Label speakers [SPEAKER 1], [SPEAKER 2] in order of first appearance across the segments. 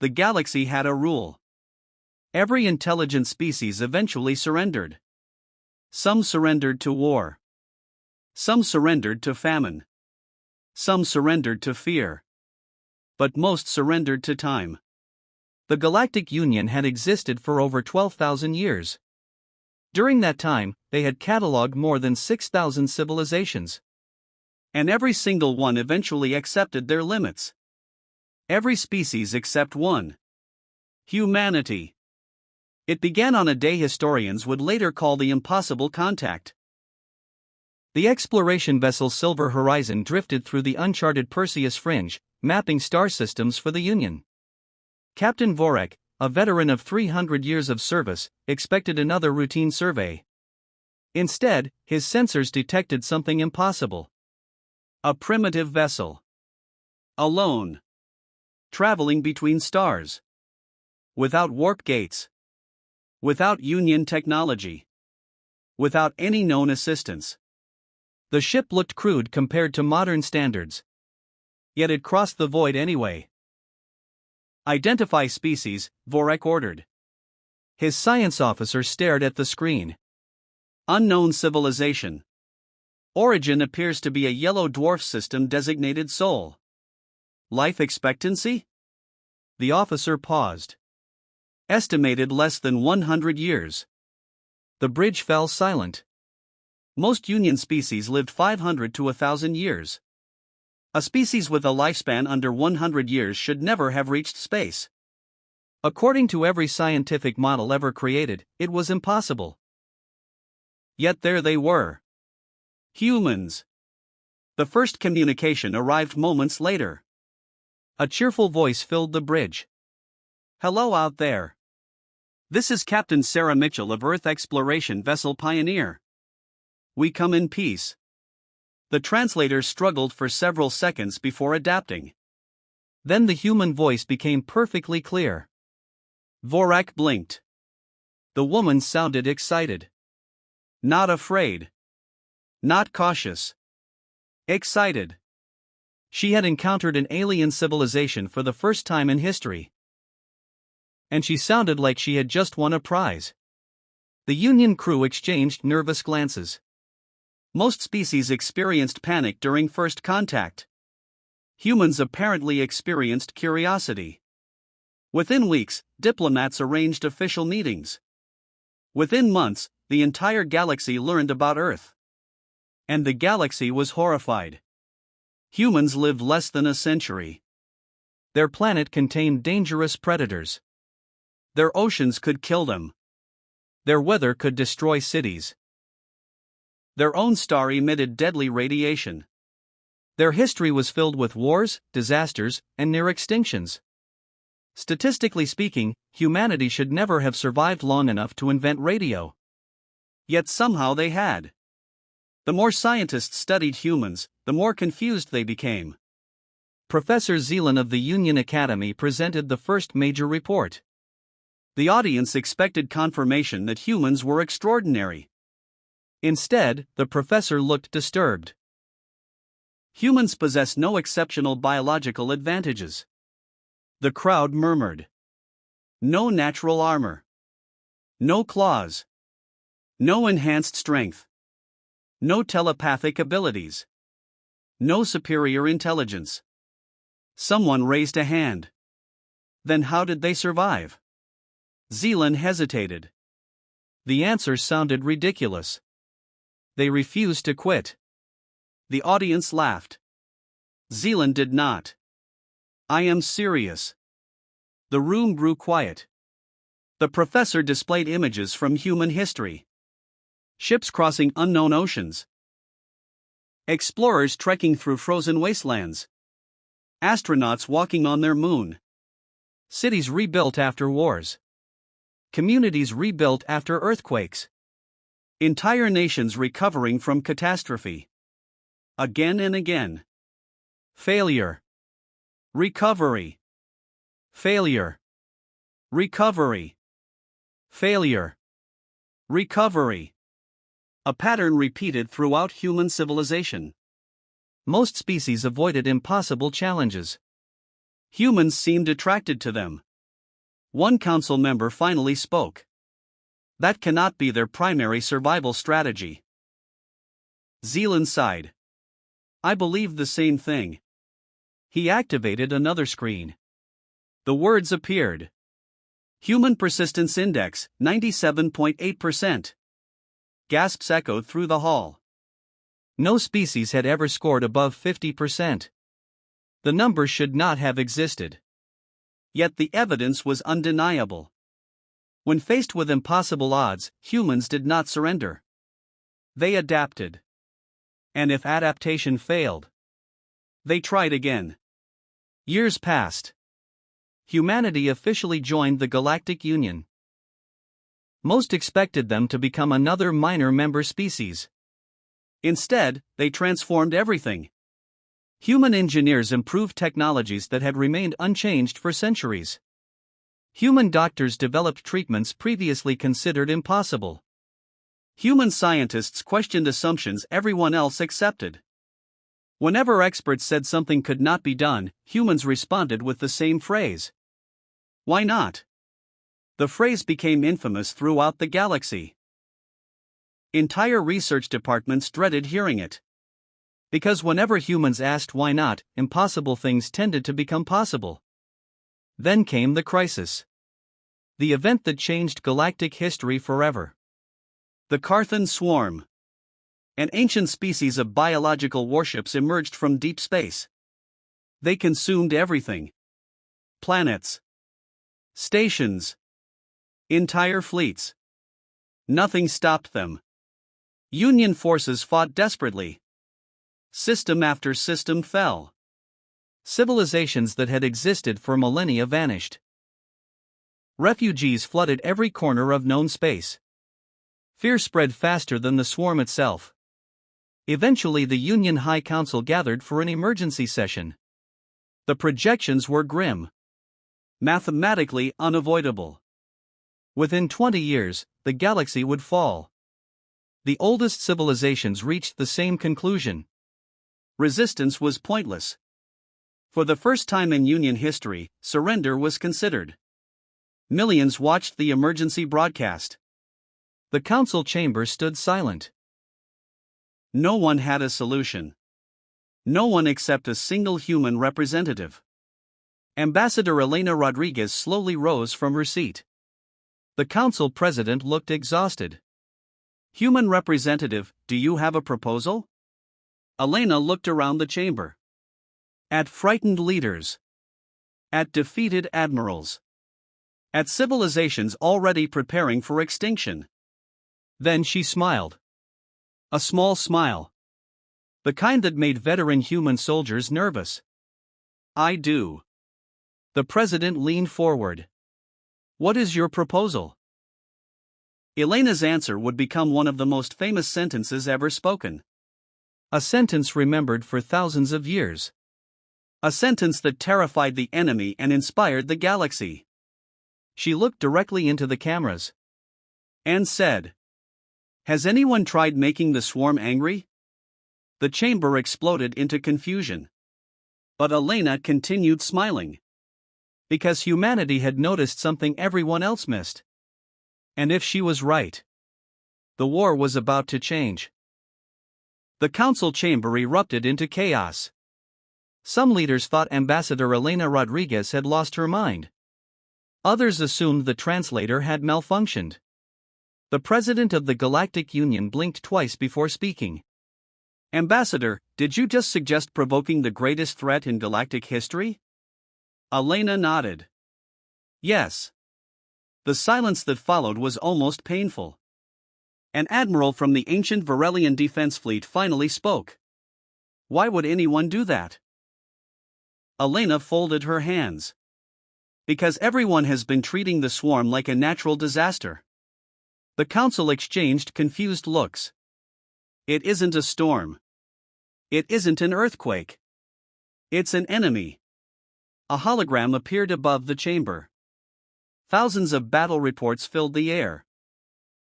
[SPEAKER 1] The galaxy had a rule. Every intelligent species eventually surrendered. Some surrendered to war. Some surrendered to famine. Some surrendered to fear. But most surrendered to time. The Galactic Union had existed for over 12,000 years. During that time, they had catalogued more than 6,000 civilizations. And every single one eventually accepted their limits. Every species except one. Humanity. It began on a day historians would later call the impossible contact. The exploration vessel Silver Horizon drifted through the uncharted Perseus Fringe, mapping star systems for the Union. Captain Vorek, a veteran of 300 years of service, expected another routine survey. Instead, his sensors detected something impossible. A primitive vessel. Alone. Traveling between stars. Without warp gates. Without Union technology. Without any known assistance. The ship looked crude compared to modern standards. Yet it crossed the void anyway. Identify species, Vorek ordered. His science officer stared at the screen. Unknown civilization. Origin appears to be a yellow dwarf system designated Sol. Life expectancy? The officer paused. Estimated less than 100 years. The bridge fell silent. Most Union species lived 500 to 1,000 years. A species with a lifespan under 100 years should never have reached space. According to every scientific model ever created, it was impossible. Yet there they were. Humans. The first communication arrived moments later. A cheerful voice filled the bridge. Hello out there. This is Captain Sarah Mitchell of Earth Exploration Vessel Pioneer. We come in peace. The translator struggled for several seconds before adapting. Then the human voice became perfectly clear. Vorek blinked. The woman sounded excited. Not afraid. Not cautious. Excited. She had encountered an alien civilization for the first time in history. And she sounded like she had just won a prize. The Union crew exchanged nervous glances. Most species experienced panic during first contact. Humans apparently experienced curiosity. Within weeks, diplomats arranged official meetings. Within months, the entire galaxy learned about Earth. And the galaxy was horrified. Humans lived less than a century. Their planet contained dangerous predators. Their oceans could kill them. Their weather could destroy cities. Their own star emitted deadly radiation. Their history was filled with wars, disasters, and near extinctions. Statistically speaking, humanity should never have survived long enough to invent radio. Yet somehow they had. The more scientists studied humans, the more confused they became. Professor Zeeland of the Union Academy presented the first major report. The audience expected confirmation that humans were extraordinary. Instead, the professor looked disturbed. Humans possess no exceptional biological advantages. The crowd murmured. No natural armor. No claws. No enhanced strength. No telepathic abilities. No superior intelligence. Someone raised a hand. Then how did they survive? Zeeland hesitated. The answer sounded ridiculous. They refused to quit. The audience laughed. Zeeland did not. I am serious. The room grew quiet. The professor displayed images from human history. Ships crossing unknown oceans. Explorers trekking through frozen wastelands. Astronauts walking on their moon. Cities rebuilt after wars. Communities rebuilt after earthquakes. Entire nations recovering from catastrophe. Again and again. Failure. Recovery. Failure. Recovery. Failure. Recovery. A pattern repeated throughout human civilization. Most species avoided impossible challenges. Humans seemed attracted to them. One council member finally spoke. That cannot be their primary survival strategy. Zealand sighed. I believe the same thing. He activated another screen. The words appeared. Human Persistence Index, 97.8%. Gasps echoed through the hall. No species had ever scored above 50%. The number should not have existed. Yet the evidence was undeniable. When faced with impossible odds, humans did not surrender. They adapted. And if adaptation failed, they tried again. Years passed. Humanity officially joined the Galactic Union. Most expected them to become another minor member species. Instead, they transformed everything. Human engineers improved technologies that had remained unchanged for centuries. Human doctors developed treatments previously considered impossible. Human scientists questioned assumptions everyone else accepted. Whenever experts said something could not be done, humans responded with the same phrase. Why not? The phrase became infamous throughout the galaxy. Entire research departments dreaded hearing it. Because whenever humans asked why not, impossible things tended to become possible. Then came the crisis. The event that changed galactic history forever. The Carthan Swarm. An ancient species of biological warships emerged from deep space. They consumed everything. Planets. Stations. Entire fleets. Nothing stopped them. Union forces fought desperately. System after system fell. Civilizations that had existed for millennia vanished. Refugees flooded every corner of known space. Fear spread faster than the swarm itself. Eventually, the Union High Council gathered for an emergency session. The projections were grim. Mathematically unavoidable. Within 20 years, the galaxy would fall. The oldest civilizations reached the same conclusion. Resistance was pointless. For the first time in Union history, surrender was considered. Millions watched the emergency broadcast. The council chamber stood silent. No one had a solution. No one except a single human representative. Ambassador Elena Rodriguez slowly rose from her seat. The council president looked exhausted. Human representative, do you have a proposal? Elena looked around the chamber. At frightened leaders. At defeated admirals. At civilizations already preparing for extinction. Then she smiled. A small smile. The kind that made veteran human soldiers nervous. I do. The president leaned forward. What is your proposal? Elena's answer would become one of the most famous sentences ever spoken. A sentence remembered for thousands of years. A sentence that terrified the enemy and inspired the galaxy. She looked directly into the cameras. And said, has anyone tried making the swarm angry? The chamber exploded into confusion. But Elena continued smiling. Because humanity had noticed something everyone else missed. And if she was right, the war was about to change. The council chamber erupted into chaos. Some leaders thought Ambassador Elena Rodriguez had lost her mind. Others assumed the translator had malfunctioned. The president of the Galactic Union blinked twice before speaking. Ambassador, did you just suggest provoking the greatest threat in galactic history? Elena nodded. Yes. The silence that followed was almost painful. An admiral from the ancient Varelian defense fleet finally spoke. Why would anyone do that? Elena folded her hands. Because everyone has been treating the swarm like a natural disaster. The council exchanged confused looks. It isn't a storm. It isn't an earthquake. It's an enemy. A hologram appeared above the chamber. Thousands of battle reports filled the air.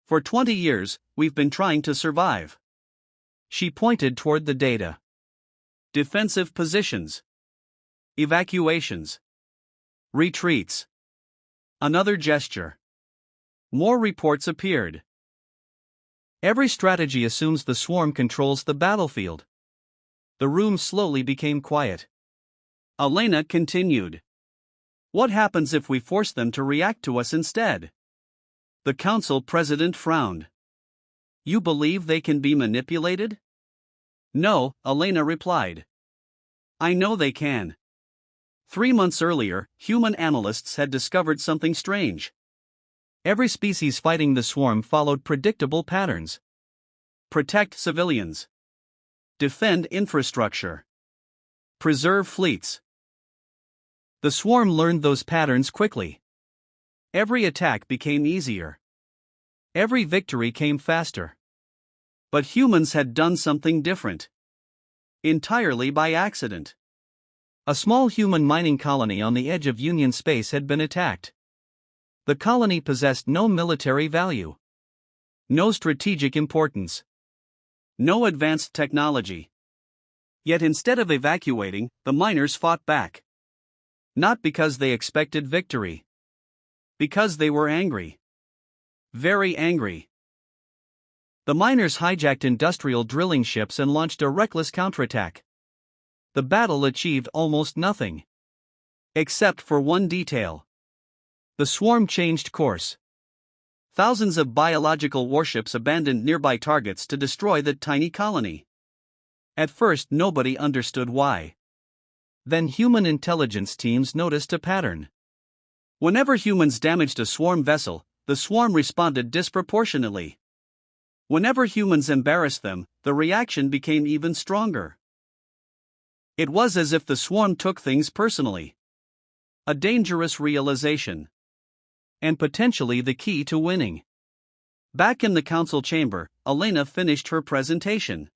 [SPEAKER 1] For 20 years, we've been trying to survive. She pointed toward the data. Defensive positions. Evacuations. Retreats. Another gesture. More reports appeared. Every strategy assumes the swarm controls the battlefield. The room slowly became quiet. Elena continued. What happens if we force them to react to us instead? The council president frowned. You believe they can be manipulated? No, Elena replied. I know they can. 3 months earlier, human analysts had discovered something strange. Every species fighting the swarm followed predictable patterns. Protect civilians. Defend infrastructure. Preserve fleets. The swarm learned those patterns quickly. Every attack became easier. Every victory came faster. But humans had done something different. Entirely by accident. A small human mining colony on the edge of Union space had been attacked. The colony possessed no military value. No strategic importance. No advanced technology. Yet instead of evacuating, the miners fought back. Not because they expected victory. Because they were angry. Very angry. The miners hijacked industrial drilling ships and launched a reckless counterattack. The battle achieved almost nothing. Except for one detail. The swarm changed course. Thousands of biological warships abandoned nearby targets to destroy the tiny colony. At first, nobody understood why. Then human intelligence teams noticed a pattern. Whenever humans damaged a swarm vessel, the swarm responded disproportionately. Whenever humans embarrassed them, the reaction became even stronger. It was as if the swarm took things personally. A dangerous realization. And potentially the key to winning. Back in the council chamber, Elena finished her presentation.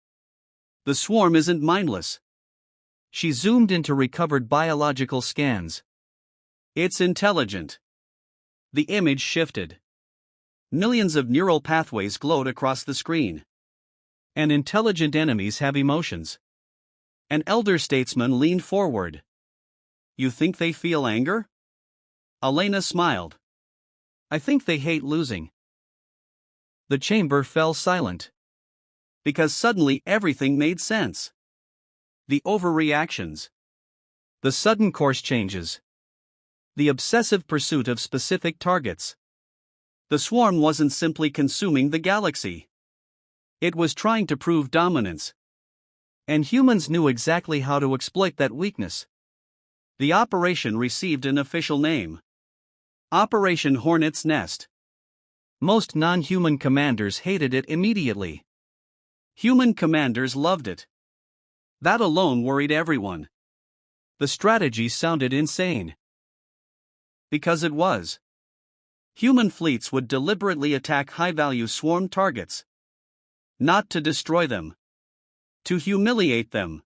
[SPEAKER 1] The swarm isn't mindless. She zoomed into recovered biological scans. It's intelligent. The image shifted. Millions of neural pathways glowed across the screen. And intelligent enemies have emotions. An elder statesman leaned forward. You think they feel anger? Elena smiled. I think they hate losing. The chamber fell silent. Because suddenly everything made sense. The overreactions. The sudden course changes. The obsessive pursuit of specific targets. The swarm wasn't simply consuming the galaxy. It was trying to prove dominance. And humans knew exactly how to exploit that weakness. The operation received an official name. Operation Hornet's Nest. Most non-human commanders hated it immediately. Human commanders loved it. That alone worried everyone. The strategy sounded insane. Because it was. Human fleets would deliberately attack high-value swarm targets. Not to destroy them. To humiliate them.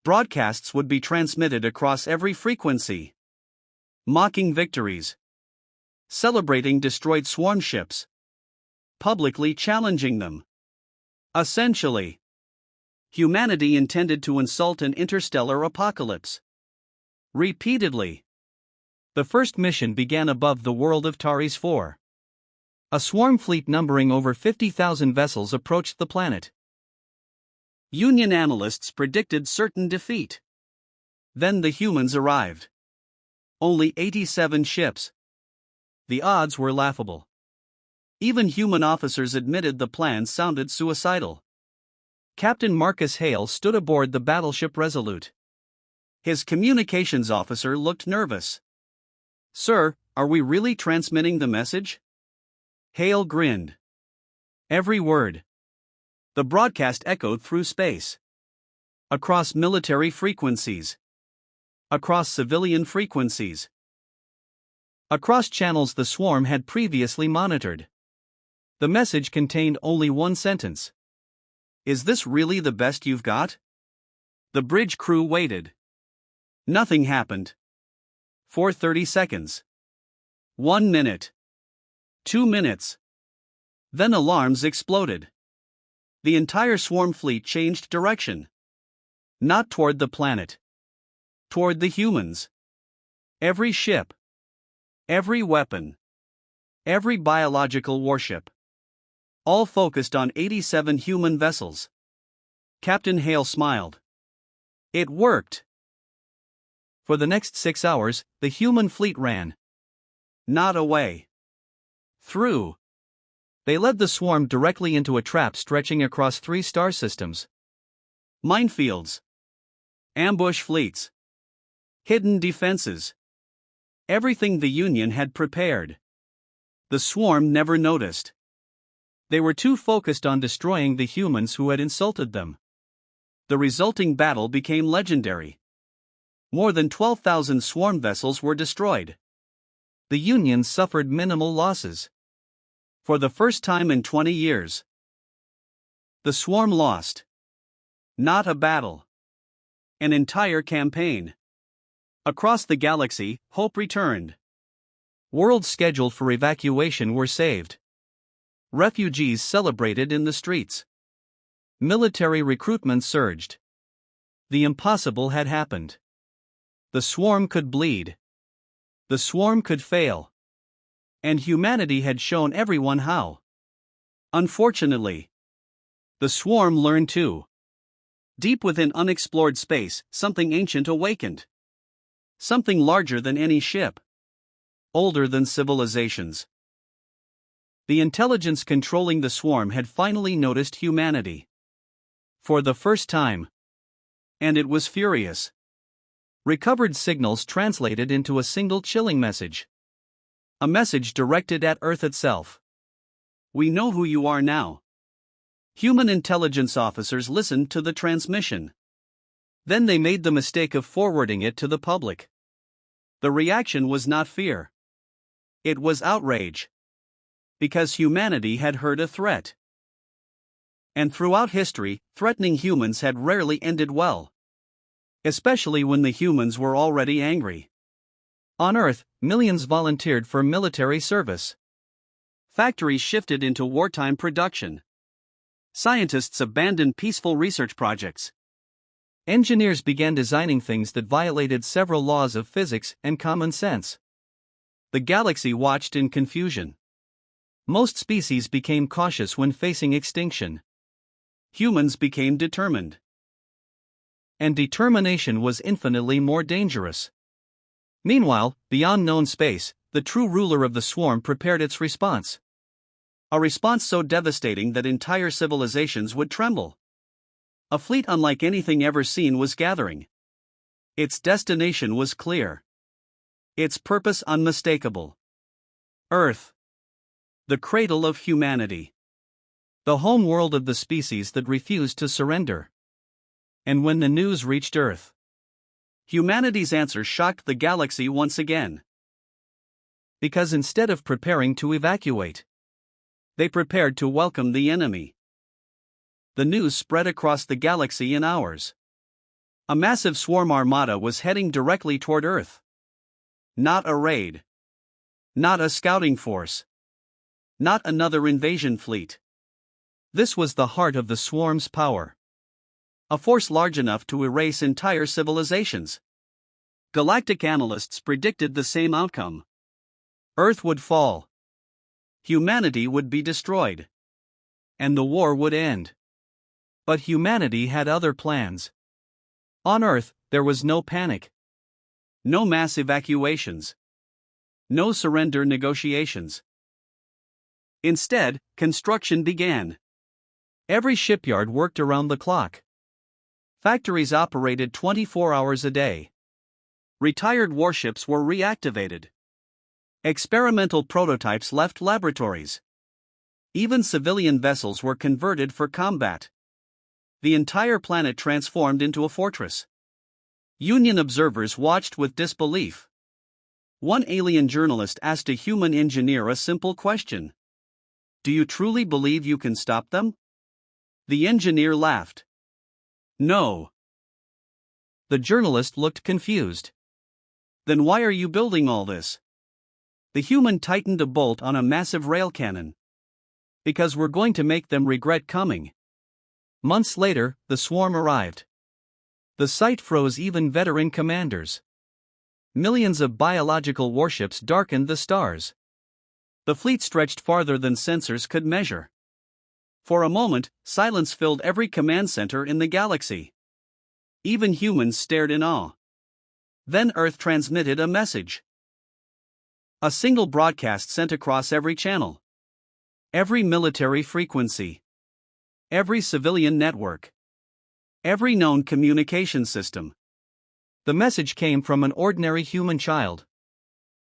[SPEAKER 1] Broadcasts would be transmitted across every frequency. Mocking victories. Celebrating destroyed swarm ships. Publicly challenging them. Essentially, humanity intended to insult an interstellar apocalypse. Repeatedly. The first mission began above the world of Taris 4. A swarm fleet numbering over 50,000 vessels approached the planet. Union analysts predicted certain defeat. Then the humans arrived. Only 87 ships. The odds were laughable. Even human officers admitted the plan sounded suicidal. Captain Marcus Hale stood aboard the battleship Resolute. His communications officer looked nervous. Sir, are we really transmitting the message? Hale grinned. Every word. The broadcast echoed through space. Across military frequencies. Across civilian frequencies. Across channels the swarm had previously monitored. The message contained only one sentence. Is this really the best you've got? The bridge crew waited. Nothing happened. For 30 seconds. 1 minute. 2 minutes. Then alarms exploded. The entire swarm fleet changed direction. Not toward the planet. Toward the humans. Every ship. Every weapon. Every biological warship. All focused on 87 human vessels. Captain Hale smiled. It worked. For the next 6 hours, the human fleet ran. Not away. Through. They led the swarm directly into a trap stretching across 3 star systems. Minefields. Ambush fleets. Hidden defenses. Everything the Union had prepared. The swarm never noticed. They were too focused on destroying the humans who had insulted them. The resulting battle became legendary. More than 12,000 swarm vessels were destroyed. The Union suffered minimal losses. For the first time in 20 years. The swarm lost. Not a battle. An entire campaign. Across the galaxy, hope returned. Worlds scheduled for evacuation were saved. Refugees celebrated in the streets. Military recruitment surged. The impossible had happened. The swarm could bleed. The swarm could fail. And humanity had shown everyone how. Unfortunately, the swarm learned too. Deep within unexplored space, something ancient awakened. Something larger than any ship. Older than civilizations. The intelligence controlling the swarm had finally noticed humanity. For the first time. And it was furious. Recovered signals translated into a single chilling message. A message directed at Earth itself. We know who you are now. Human intelligence officers listened to the transmission. Then they made the mistake of forwarding it to the public. The reaction was not fear. It was outrage. Because humanity had heard a threat. And throughout history, threatening humans had rarely ended well. Especially when the humans were already angry. On Earth, millions volunteered for military service. Factories shifted into wartime production. Scientists abandoned peaceful research projects. Engineers began designing things that violated several laws of physics and common sense. The galaxy watched in confusion. Most species became cautious when facing extinction. Humans became determined. And determination was infinitely more dangerous. Meanwhile, beyond known space, the true ruler of the swarm prepared its response. A response so devastating that entire civilizations would tremble. A fleet unlike anything ever seen was gathering. Its destination was clear. Its purpose unmistakable. Earth. The cradle of humanity. The home world of the species that refused to surrender. And when the news reached Earth, humanity's answer shocked the galaxy once again. Because instead of preparing to evacuate, they prepared to welcome the enemy. The news spread across the galaxy in hours. A massive swarm armada was heading directly toward Earth. Not a raid. Not a scouting force. Not another invasion fleet. This was the heart of the swarm's power. A force large enough to erase entire civilizations. Galactic analysts predicted the same outcome. Earth would fall. Humanity would be destroyed. And the war would end. But humanity had other plans. On Earth, there was no panic. No mass evacuations. No surrender negotiations. Instead, construction began. Every shipyard worked around the clock. Factories operated 24 hours a day. Retired warships were reactivated. Experimental prototypes left laboratories. Even civilian vessels were converted for combat. The entire planet transformed into a fortress. Union observers watched with disbelief. One alien journalist asked a human engineer a simple question. Do you truly believe you can stop them? The engineer laughed. No. The journalist looked confused. Then why are you building all this? The human tightened a bolt on a massive rail cannon. Because we're going to make them regret coming. Months later, the swarm arrived. The sight froze even veteran commanders. Millions of biological warships darkened the stars. The fleet stretched farther than sensors could measure. For a moment, silence filled every command center in the galaxy. Even humans stared in awe. Then Earth transmitted a message. A single broadcast sent across every channel. Every military frequency. Every civilian network. Every known communication system. The message came from an ordinary human child.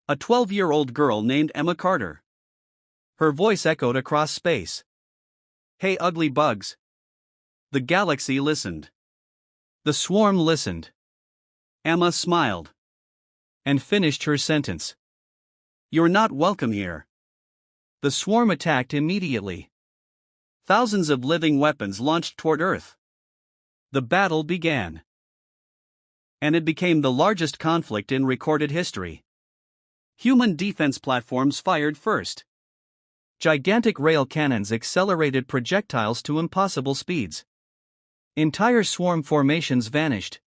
[SPEAKER 1] A 12-year-old girl named Emma Carter. Her voice echoed across space. "Hey, ugly bugs." The galaxy listened. The swarm listened. Emma smiled. And finished her sentence. "You're not welcome here." The swarm attacked immediately. Thousands of living weapons launched toward Earth. The battle began. And it became the largest conflict in recorded history. Human defense platforms fired first. Gigantic rail cannons accelerated projectiles to impossible speeds. Entire swarm formations vanished.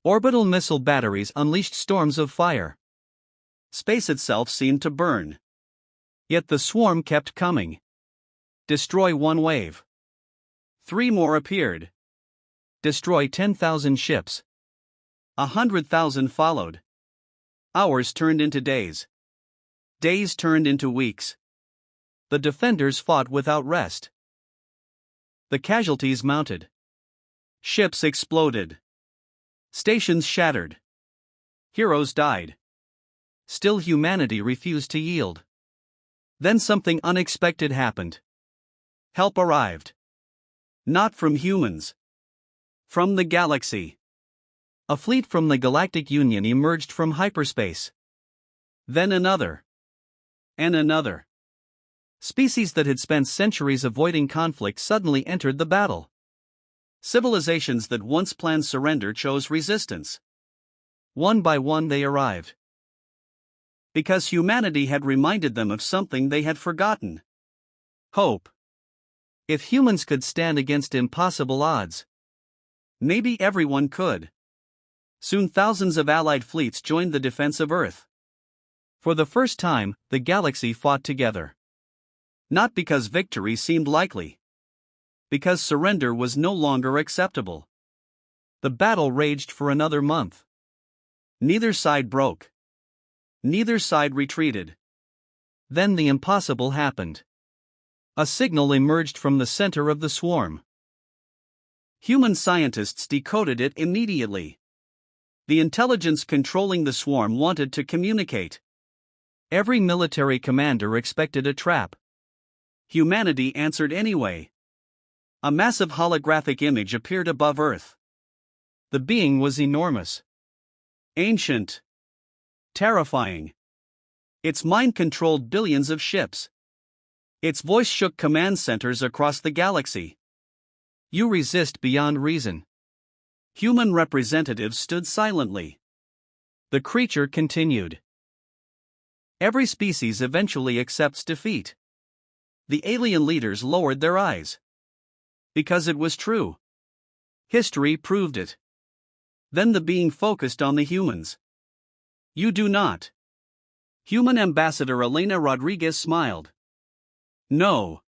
[SPEAKER 1] Orbital missile batteries unleashed storms of fire. Space itself seemed to burn. Yet the swarm kept coming. Destroy one wave. 3 more appeared. Destroy 10,000 ships. 100,000 followed. Hours turned into days. Days turned into weeks. The defenders fought without rest. The casualties mounted. Ships exploded. Stations shattered. Heroes died. Still, humanity refused to yield. Then something unexpected happened. Help arrived. Not from humans. From the galaxy. A fleet from the Galactic Union emerged from hyperspace. Then another. And another. Species that had spent centuries avoiding conflict suddenly entered the battle. Civilizations that once planned surrender chose resistance. One by one they arrived. Because humanity had reminded them of something they had forgotten. Hope. If humans could stand against impossible odds, maybe everyone could. Soon thousands of allied fleets joined the defense of Earth. For the first time, the galaxy fought together. Not because victory seemed likely. Because surrender was no longer acceptable. The battle raged for another month. Neither side broke. Neither side retreated. Then the impossible happened. A signal emerged from the center of the swarm. Human scientists decoded it immediately. The intelligence controlling the swarm wanted to communicate. Every military commander expected a trap. Humanity answered anyway. A massive holographic image appeared above Earth. The being was enormous. Ancient. Terrifying. Its mind controlled billions of ships. Its voice shook command centers across the galaxy. You resist beyond reason. Human representatives stood silently. The creature continued. Every species eventually accepts defeat. The alien leaders lowered their eyes. Because it was true. History proved it. Then the being focused on the humans. You do not. Human Ambassador Elena Rodriguez smiled. No.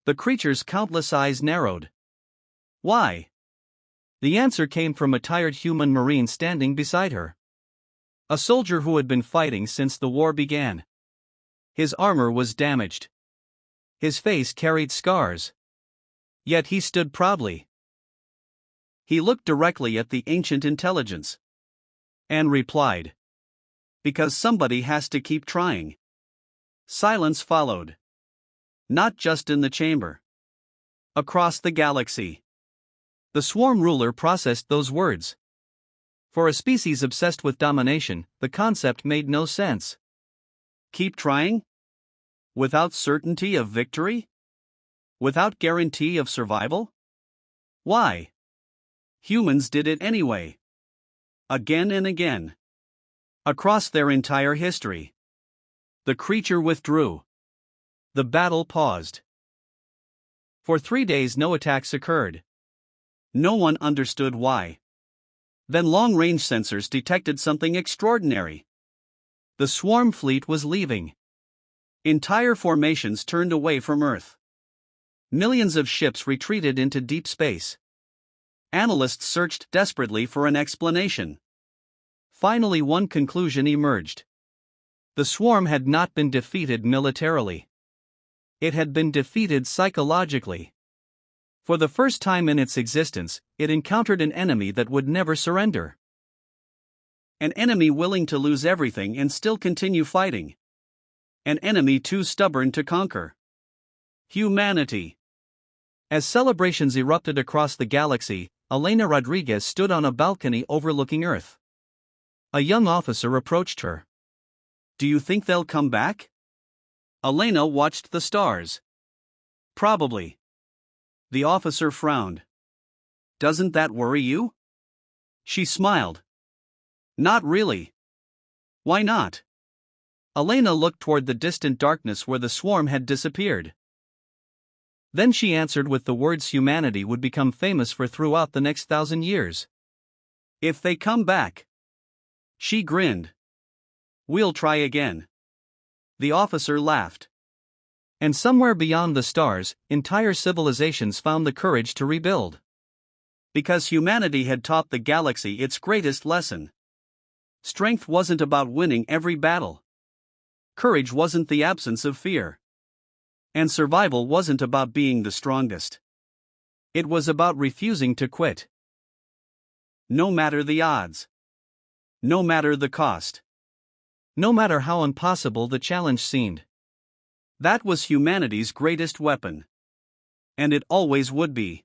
[SPEAKER 1] The creature's countless eyes narrowed. Why? The answer came from a tired human marine standing beside her. A soldier who had been fighting since the war began. His armor was damaged. His face carried scars. Yet he stood proudly. He looked directly at the ancient intelligence. And replied. Because somebody has to keep trying. Silence followed. Not just in the chamber. Across the galaxy. The swarm ruler processed those words. For a species obsessed with domination, the concept made no sense. Keep trying? Without certainty of victory? Without guarantee of survival? Why? Humans did it anyway. Again and again. Across their entire history. The creature withdrew. The battle paused. For 3 days no attacks occurred. No one understood why. Then long-range sensors detected something extraordinary. The swarm fleet was leaving. Entire formations turned away from Earth. Millions of ships retreated into deep space. Analysts searched desperately for an explanation. Finally, one conclusion emerged. The swarm had not been defeated militarily. It had been defeated psychologically. For the first time in its existence, it encountered an enemy that would never surrender. An enemy willing to lose everything and still continue fighting. An enemy too stubborn to conquer. Humanity. As celebrations erupted across the galaxy, Elena Rodriguez stood on a balcony overlooking Earth. A young officer approached her. "Do you think they'll come back?" Elena watched the stars. "Probably." The officer frowned. "Doesn't that worry you?" She smiled. "Not really." "Why not?" Elena looked toward the distant darkness where the swarm had disappeared. Then she answered with the words humanity would become famous for throughout the next 1,000 years. "If they come back." She grinned. "We'll try again." The officer laughed. And somewhere beyond the stars, entire civilizations found the courage to rebuild. Because humanity had taught the galaxy its greatest lesson. Strength wasn't about winning every battle. Courage wasn't the absence of fear. And survival wasn't about being the strongest. It was about refusing to quit. No matter the odds. No matter the cost. No matter how impossible the challenge seemed. That was humanity's greatest weapon. And it always would be.